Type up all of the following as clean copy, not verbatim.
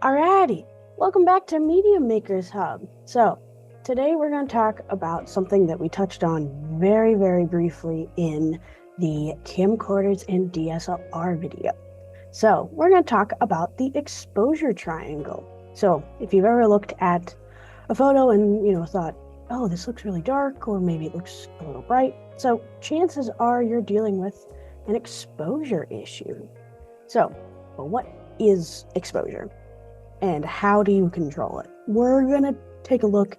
Alrighty, welcome back to Media Makers Hub. So, today we're going to talk about something that we touched on very, very briefly in the camcorders and DSLR video. So, we're going to talk about the exposure triangle. So, if you've ever looked at a photo and, thought, oh, this looks really dark, or maybe it looks a little bright. So, chances are you're dealing with an exposure issue. So, well, what is exposure? And how do you control it? We're going to take a look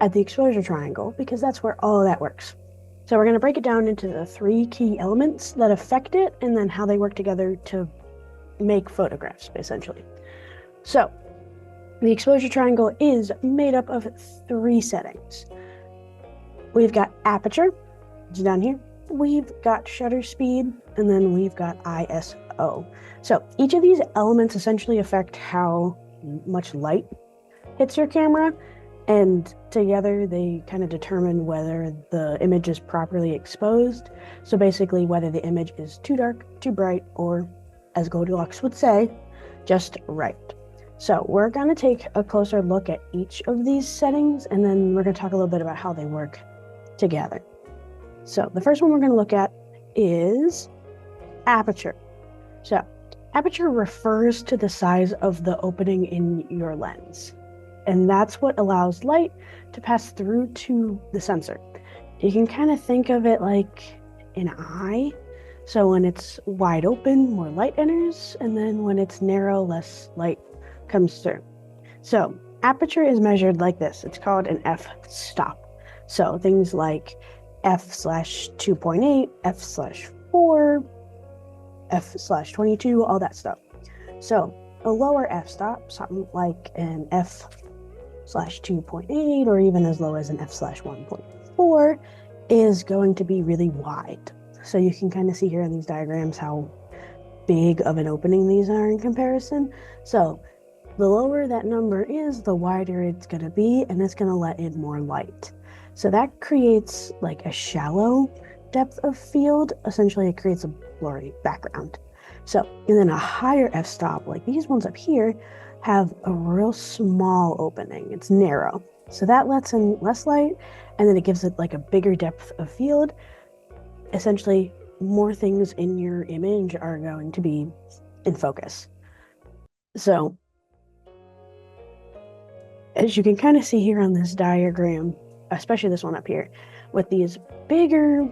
at the exposure triangle because that's where all of that works. So we're going to break it down into the three key elements that affect it and then how they work together to make photographs, essentially. So the exposure triangle is made up of three settings. We've got aperture, which is down here. We've got shutter speed, and then we've got ISO. So each of these elements essentially affect how much light hits your camera, and together they kind of determine whether the image is properly exposed. So basically whether the image is too dark, too bright, or as Goldilocks would say, just right. So we're going to take a closer look at each of these settings, and then we're going to talk a little bit about how they work together. So the first one we're going to look at is aperture. So aperture refers to the size of the opening in your lens, and that's what allows light to pass through to the sensor. You can kind of think of it like an eye. So when it's wide open, more light enters, and then when it's narrow, less light comes through. So aperture is measured like this. It's called an f-stop. So things like f/2.8, f/4, f/22, all that stuff. So a lower f-stop, something like an f/2.8 or even as low as an f/1.4, is going to be really wide. So you can kind of see here in these diagrams how big of an opening these are in comparison. So the lower that number is, the wider it's going to be, and it's going to let in more light. So that creates like a shallow depth of field. Essentially, it creates a blurry background. So, and then a higher f-stop, like these ones up here, have a real small opening. It's narrow. So that lets in less light, and then it gives it like a bigger depth of field. Essentially, more things in your image are going to be in focus. So, as you can kind of see here on this diagram, especially this one up here, with these bigger,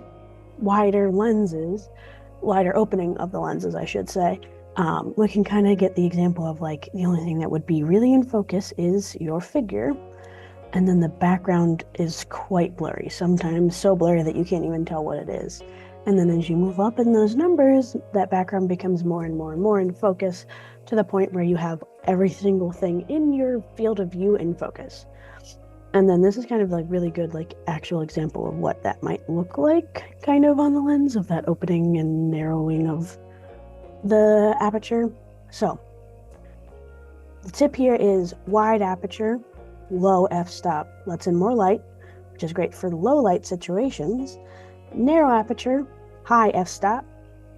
wider lenses, wider opening of the lenses, I should say, we can kind of get the example of like the only thing that would be really in focus is your figure, and then the background is quite blurry, sometimes so blurry that you can't even tell what it is. And then as you move up in those numbers, that background becomes more and more and more in focus to the point where you have every single thing in your field of view in focus. And then this is kind of like really good, like actual example of what that might look like kind of on the lens of that opening and narrowing of the aperture. So the tip here is wide aperture, low f-stop lets in more light, which is great for low light situations. Narrow aperture, high f-stop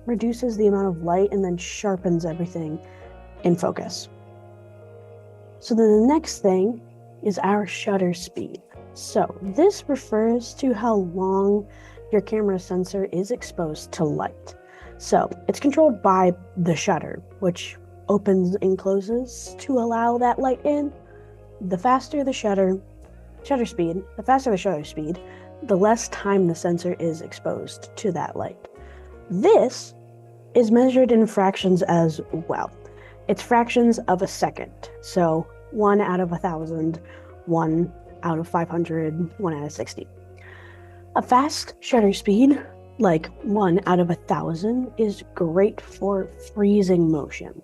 reduces the amount of light and then sharpens everything in focus. So then the next thing is our shutter speed. So this refers to how long your camera sensor is exposed to light. So it's controlled by the shutter, which opens and closes to allow that light in. The faster the shutter speed, the less time the sensor is exposed to that light. This is measured in fractions as well. It's fractions of a second. So 1 out of 1,000, 1 out of 500, 1 out of 60. A fast shutter speed, like 1 out of 1,000, is great for freezing motion.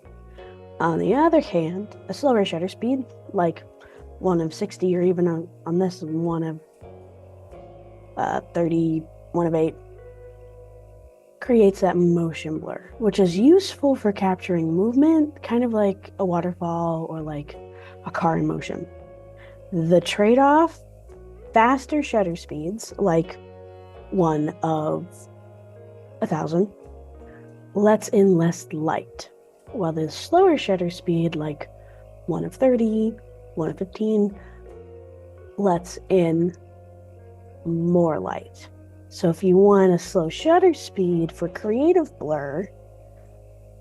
On the other hand, a slower shutter speed, like 1 of 60, or even on this 1 of 30, 1 of 8, creates that motion blur, which is useful for capturing movement, kind of like a waterfall or like a car in motion. The trade-off, faster shutter speeds, like 1 of 1,000, lets in less light, while the slower shutter speed, like 1 of 30, 1 of 15 lets in more light. So if you want a slow shutter speed for creative blur,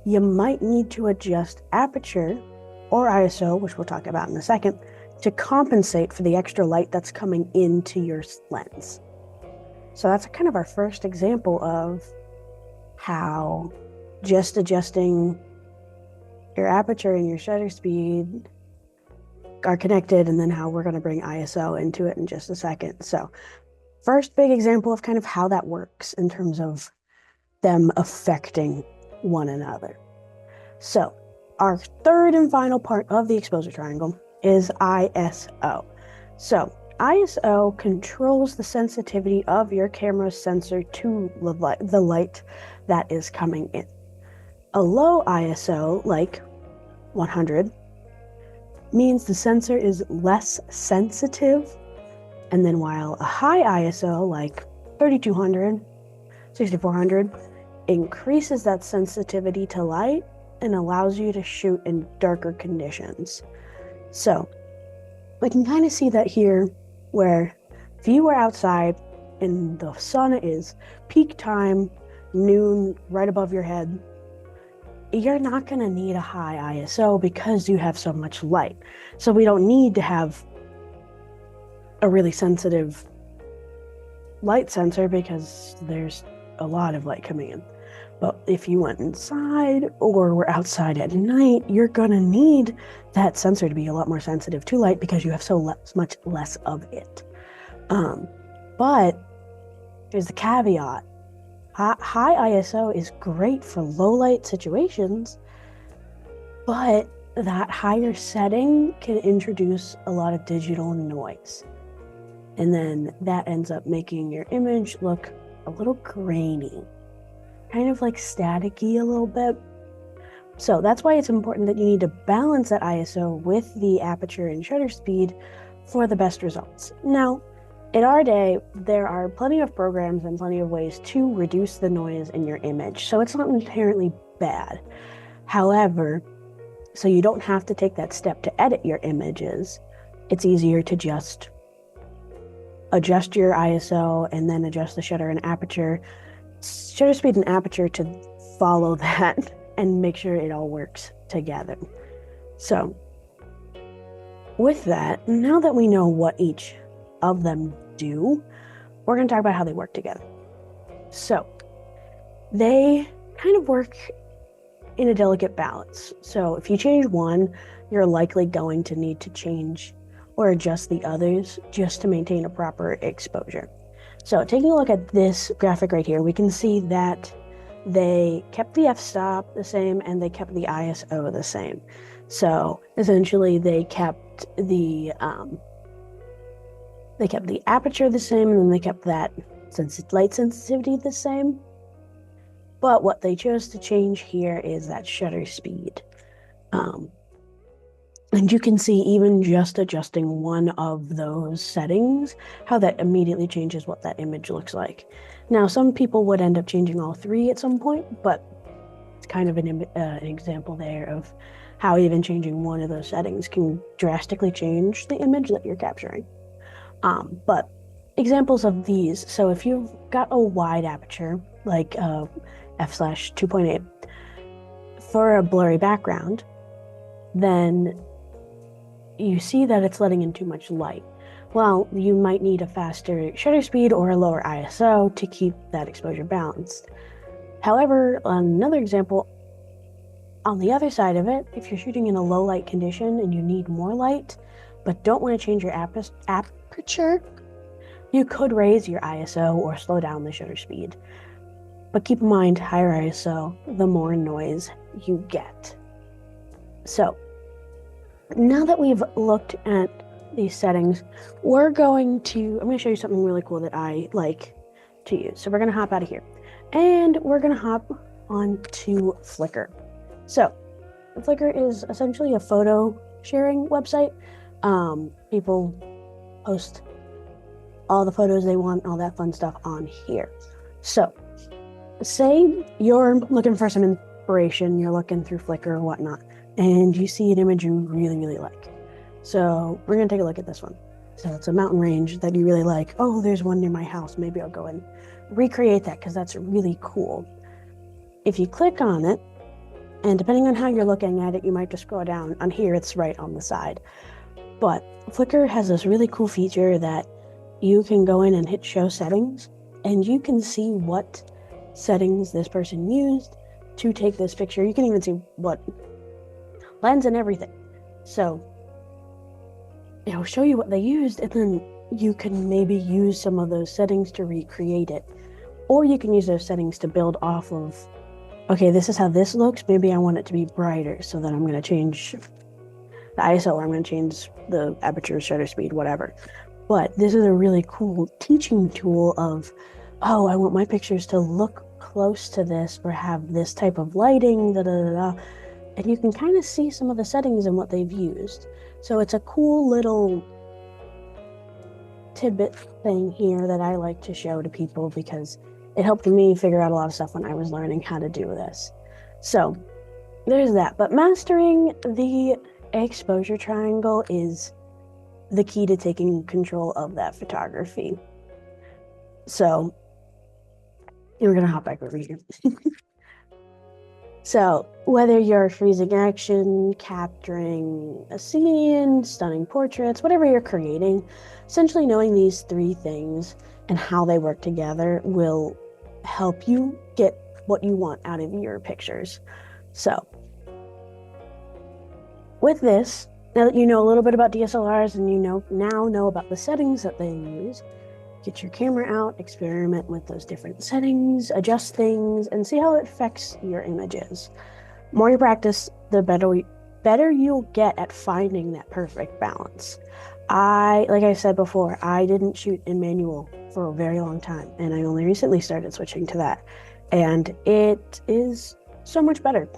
you might need to adjust aperture or ISO, which we'll talk about in a second, to compensate for the extra light that's coming into your lens. So that's kind of our first example of how just adjusting your aperture and your shutter speed are connected, and then how we're going to bring ISO into it in just a second. So first big example of kind of how that works in terms of them affecting one another. So our third and final part of the exposure triangle is ISO. So ISO controls the sensitivity of your camera's sensor to the light that is coming in. A low ISO, like 100, means the sensor is less sensitive, and then while a high ISO, like 3200, 6400, increases that sensitivity to light and allows you to shoot in darker conditions. So we can kind of see that here, where if you were outside and the sun is peak time, noon, right above your head, you're not going to need a high ISO because you have so much light. So we don't need to have a really sensitive light sensor because there's a lot of light coming in. But if you went inside or were outside at night, you're going to need that sensor to be a lot more sensitive to light because you have so much less of it. But there's the caveat. High ISO is great for low light situations, but that higher setting can introduce a lot of digital noise. And then that ends up making your image look a little grainy, kind of like staticky a little bit. So that's why it's important that you need to balance that ISO with the aperture and shutter speed for the best results. Now, in our day, there are plenty of programs and plenty of ways to reduce the noise in your image, so it's not inherently bad. However, so you don't have to take that step to edit your images, it's easier to just adjust your ISO and then adjust the shutter speed and aperture to follow that and make sure it all works together. So with that, now that we know what each of them do, we're going to talk about how they work together. So they kind of work in a delicate balance. So if you change one, you're likely going to need to change or adjust the others just to maintain a proper exposure. So taking a look at this graphic right here, we can see that they kept the f-stop the same and they kept the ISO the same. So essentially they kept the aperture the same, and then they kept that light sensitivity the same. But what they chose to change here is that shutter speed. And you can see even just adjusting one of those settings, how that immediately changes what that image looks like. Now, some people would end up changing all three at some point, but it's kind of an example there of how even changing one of those settings can drastically change the image that you're capturing. But examples of these, so if you've got a wide aperture, like f/2.8, for a blurry background, then you see that it's letting in too much light. Well, you might need a faster shutter speed or a lower ISO to keep that exposure balanced. However, another example, on the other side of it, if you're shooting in a low light condition and you need more light, but don't want to change your aperture, you could raise your ISO or slow down the shutter speed. But keep in mind, higher ISO, the more noise you get. So, now that we've looked at these settings, I'm going to show you something really cool that I like to use. So we're going to hop out of here and we're going to hop onto Flickr. So Flickr is essentially a photo sharing website. People post all the photos they want, all that fun stuff on here. So say you're looking for some inspiration, you're looking through Flickr or whatnot. and you see an image you really, really like. So we're going to take a look at this one. So it's a mountain range that you really like. Oh, there's one near my house. Maybe I'll go and recreate that because that's really cool. If you click on it, and depending on how you're looking at it, you might just scroll down. On here, it's right on the side. But Flickr has this really cool feature that you can go in and hit show settings, and you can see what settings this person used to take this picture. You can even see what lens and everything. So it'll show you what they used, and then you can maybe use some of those settings to recreate it. Or you can use those settings to build off of, okay, this is how this looks. Maybe I want it to be brighter, so then I'm going to change the ISO, or I'm going to change the aperture, shutter speed, whatever. But this is a really cool teaching tool of, oh, I want my pictures to look close to this or have this type of lighting, da da da da. And you can kind of see some of the settings and what they've used. So it's a cool little tidbit thing here that I like to show to people because it helped me figure out a lot of stuff when I was learning how to do this. So there's that. But mastering the exposure triangle is the key to taking control of that photography. So we're going to hop back over here. So whether you're freezing action, capturing a scene, stunning portraits, whatever you're creating, essentially knowing these three things and how they work together will help you get what you want out of your pictures. So with this, now that you know a little bit about DSLRs and you now know about the settings that they use, get your camera out, experiment with those different settings, adjust things, and see how it affects your images. The more you practice, the better you'll get at finding that perfect balance. Like I said before, I didn't shoot in manual for a very long time, and I only recently started switching to that, and it is so much better.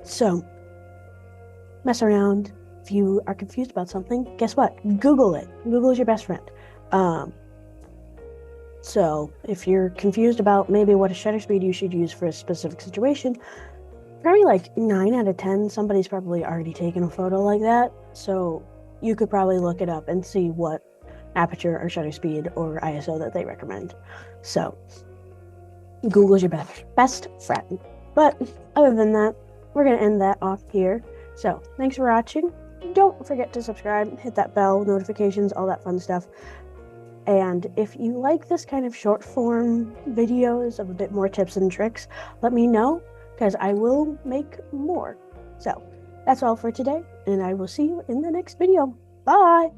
So mess around. If you are confused about something, guess what? Google it. Google is your best friend. So if you're confused about maybe what a shutter speed you should use for a specific situation, probably like 9 out of 10, somebody's probably already taken a photo like that. So you could probably look it up and see what aperture or shutter speed or ISO that they recommend. So Google's your best friend. But other than that, we're going to end that off here. So thanks for watching. Don't forget to subscribe, hit that bell, notifications, all that fun stuff. And if you like this kind of short form videos of a bit more tips and tricks, let me know because I will make more. So that's all for today, and I will see you in the next video. Bye!